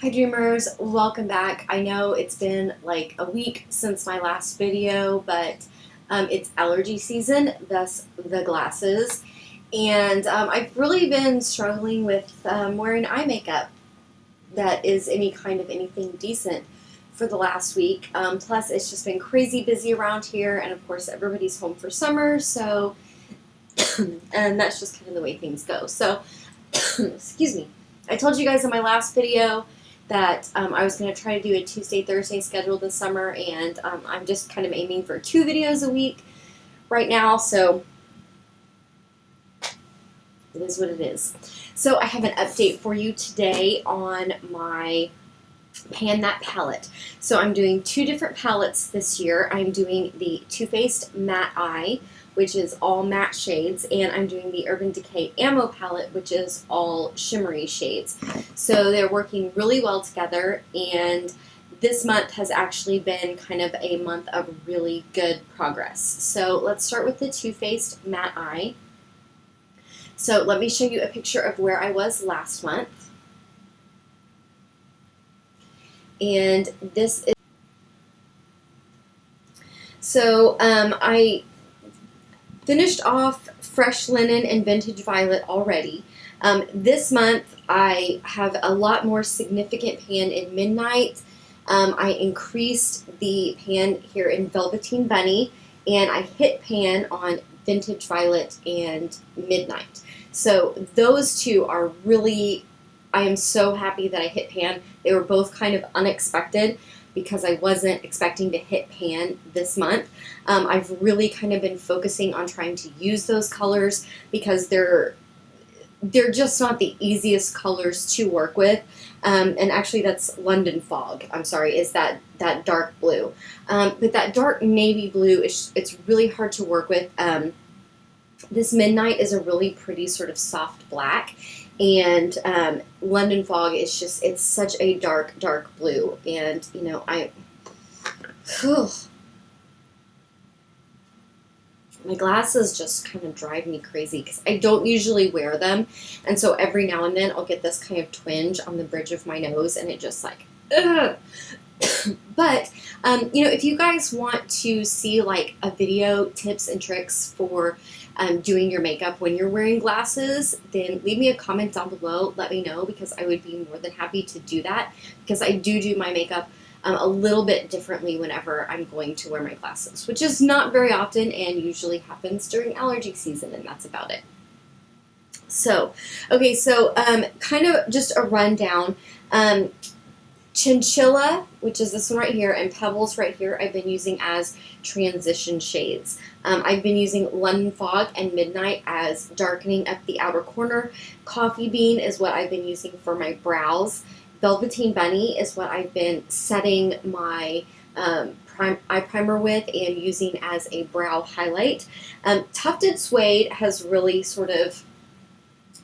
Hi Dreamers, welcome back. I know it's been like a week since my last video, but it's allergy season, thus the glasses. And I've really been struggling with wearing eye makeup that is any kind of anything decent for the last week. Plus, it's just been crazy busy around here, and of course, everybody's home for summer, so, and that's just kind of the way things go. So, excuse me. I told you guys in my last video that I was going to try to do a Tuesday, Thursday schedule this summer, and I'm just kind of aiming for 2 videos a week right now, so it is what it is. So I have an update for you today on my Pan That palette. So I'm doing 2 different palettes this year. I'm doing the Too Faced Matte Eye, which is all matte shades, and I'm doing the Urban Decay Ammo palette, which is all shimmery shades. So they're working really well together, and this month has actually been kind of a month of really good progress. So let's start with the Too Faced Matte Eye. So let me show you a picture of where I was last month. And this is, so I finished off Fresh Linen and Vintage Violet already. This month I have a lot more significant pan in Midnight. I increased the pan here in Velveteen Bunny, and I hit pan on Vintage Violet and Midnight. So those 2 are really, I am so happy that I hit pan. They were both kind of unexpected because I wasn't expecting to hit pan this month. I've really kind of been focusing on trying to use those colors because they're just not the easiest colors to work with. And actually that's London Fog, I'm sorry, is that dark blue. But that dark navy blue, it's really hard to work with. This Midnight is a really pretty sort of soft black, and London Fog is just, it's such a dark, dark blue, and, you know, my glasses just kind of drive me crazy because I don't usually wear them, and so every now and then I'll get this kind of twinge on the bridge of my nose, and it just like, ugh. But, you know, if you guys want to see like a video tips and tricks for doing your makeup when you're wearing glasses, then leave me a comment down below. Let me know, because I would be more than happy to do that, because I do my makeup a little bit differently whenever I'm going to wear my glasses, which is not very often and usually happens during allergy season, and that's about it. So, okay, so kind of just a rundown. Chinchilla, which is this one right here, and Pebbles right here, I've been using as transition shades. I've been using London Fog and Midnight as darkening up the outer corner. Coffee Bean is what I've been using for my brows. Velveteen Bunny is what I've been setting my eye primer with and using as a brow highlight. Tufted Suede has really sort of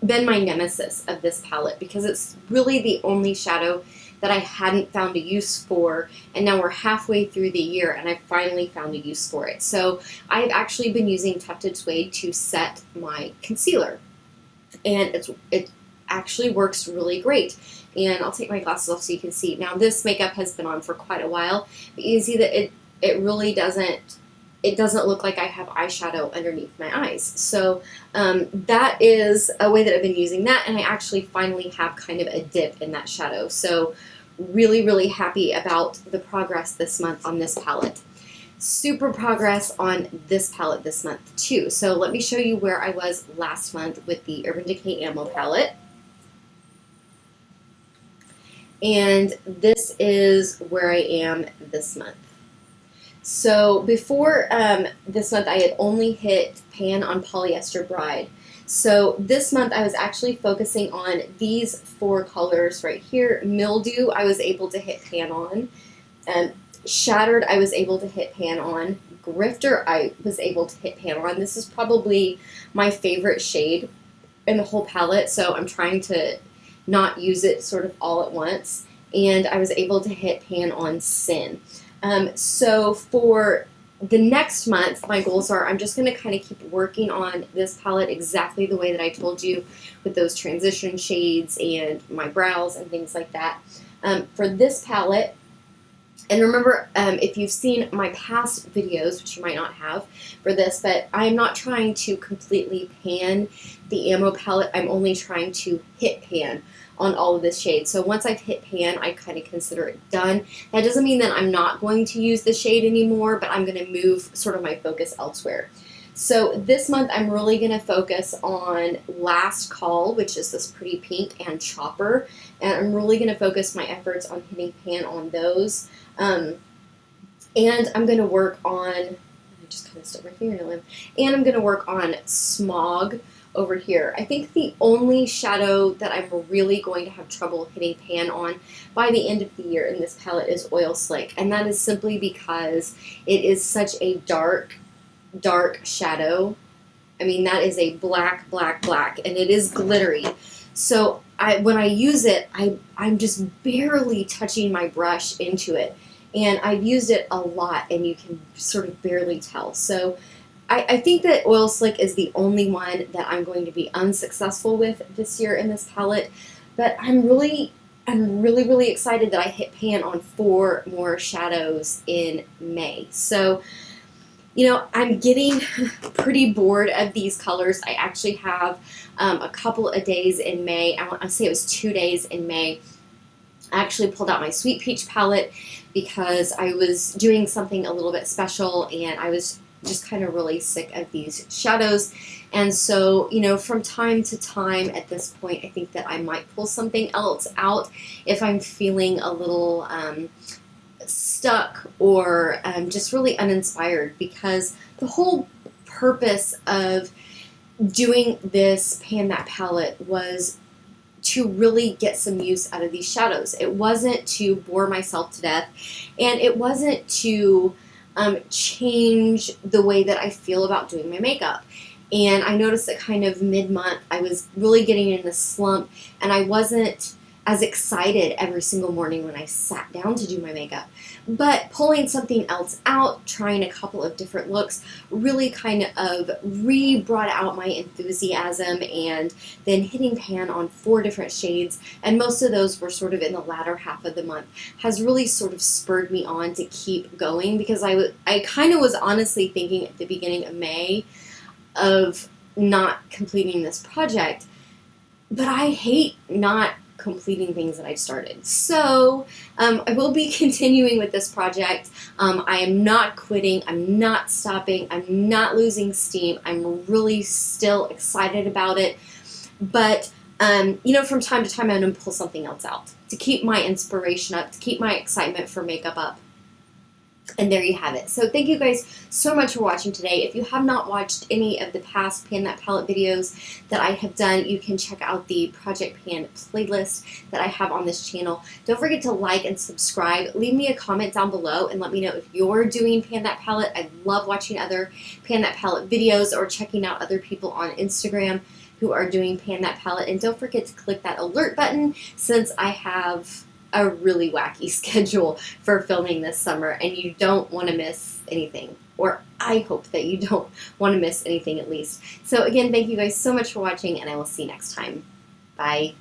been my nemesis of this palette because it's really the only shadow that I hadn't found a use for, and now we're halfway through the year and I finally found a use for it. So I've actually been using Tufted Suede to set my concealer, and it actually works really great. And I'll take my glasses off so you can see. Now this makeup has been on for quite a while, but you can see that it really doesn't look like I have eyeshadow underneath my eyes. So that is a way that I've been using that, and I actually finally have kind of a dip in that shadow. So really, really happy about the progress this month on this palette. Super progress on this palette this month too. So let me show you where I was last month with the Urban Decay Ammo palette. And this is where I am this month. So before this month, I had only hit pan on Polyester Bride. So this month, I was actually focusing on these 4 colors right here. Mildew, I was able to hit pan on. Shattered, I was able to hit pan on. Grifter, I was able to hit pan on. This is probably my favorite shade in the whole palette, so I'm trying to not use it sort of all at once. And I was able to hit pan on Sin. So for the next month, my goals are I'm just going to kind of keep working on this palette exactly the way that I told you, with those transition shades and my brows and things like that. For this palette, and remember, if you've seen my past videos, which you might not have for this, but I'm not trying to completely pan the Ammo palette. I'm only trying to hit pan on all of this shade. So once I've hit pan, I kind of consider it done. That doesn't mean that I'm not going to use the shade anymore, but I'm going to move sort of my focus elsewhere. So this month I'm really going to focus on Last Call, which is this pretty pink, and Chopper, and I'm really going to focus my efforts on hitting pan on those. And I'm going to work on, I just kind of stuck my fingernail in, and I'm going to work on Smog over here. I think the only shadow that I'm really going to have trouble hitting pan on by the end of the year in this palette is Oil Slick, and that is simply because it is such a dark shadow. I mean, that is a black, black, black, and it is glittery. So when I use it, I'm just barely touching my brush into it. And I've used it a lot, and you can sort of barely tell. So I think that Oil Slick is the only one that I'm going to be unsuccessful with this year in this palette. But I'm really excited that I hit pan on 4 more shadows in May. So, you know, I'm getting pretty bored of these colors. I actually have a couple of days in May. I want to say it was 2 days in May. I actually pulled out my Sweet Peach palette because I was doing something a little bit special, and I was just kind of really sick of these shadows. And so, you know, from time to time at this point, I think that I might pull something else out if I'm feeling a little stuck or just really uninspired, because the whole purpose of doing this Pan That palette was to really get some use out of these shadows. It wasn't to bore myself to death, and it wasn't to change the way that I feel about doing my makeup. And I noticed that kind of mid-month I was really getting in a slump, and I wasn't as excited every single morning when I sat down to do my makeup. But pulling something else out, trying a couple of different looks, really kind of brought out my enthusiasm, and then hitting pan on 4 different shades, and most of those were sort of in the latter half of the month, has really sort of spurred me on to keep going, because I kind of was honestly thinking at the beginning of May of not completing this project, but I hate not completing things that I've started. So I will be continuing with this project. I am not quitting. I'm not stopping. I'm not losing steam. I'm really still excited about it. But, you know, from time to time, I'm going to pull something else out to keep my inspiration up, to keep my excitement for makeup up. And there you have it. So thank you guys so much for watching today. If you have not watched any of the past Pan That palette videos that I have done, you can check out the Project Pan playlist that I have on this channel. Don't forget to like and subscribe. Leave me a comment down below and let me know if you're doing Pan That palette. I love watching other Pan That palette videos or checking out other people on Instagram who are doing Pan That palette. And don't forget to click that alert button, since I have a really wacky schedule for filming this summer, and you don't want to miss anything, or I hope that you don't want to miss anything at least. So again, thank you guys so much for watching, and I will see you next time. Bye.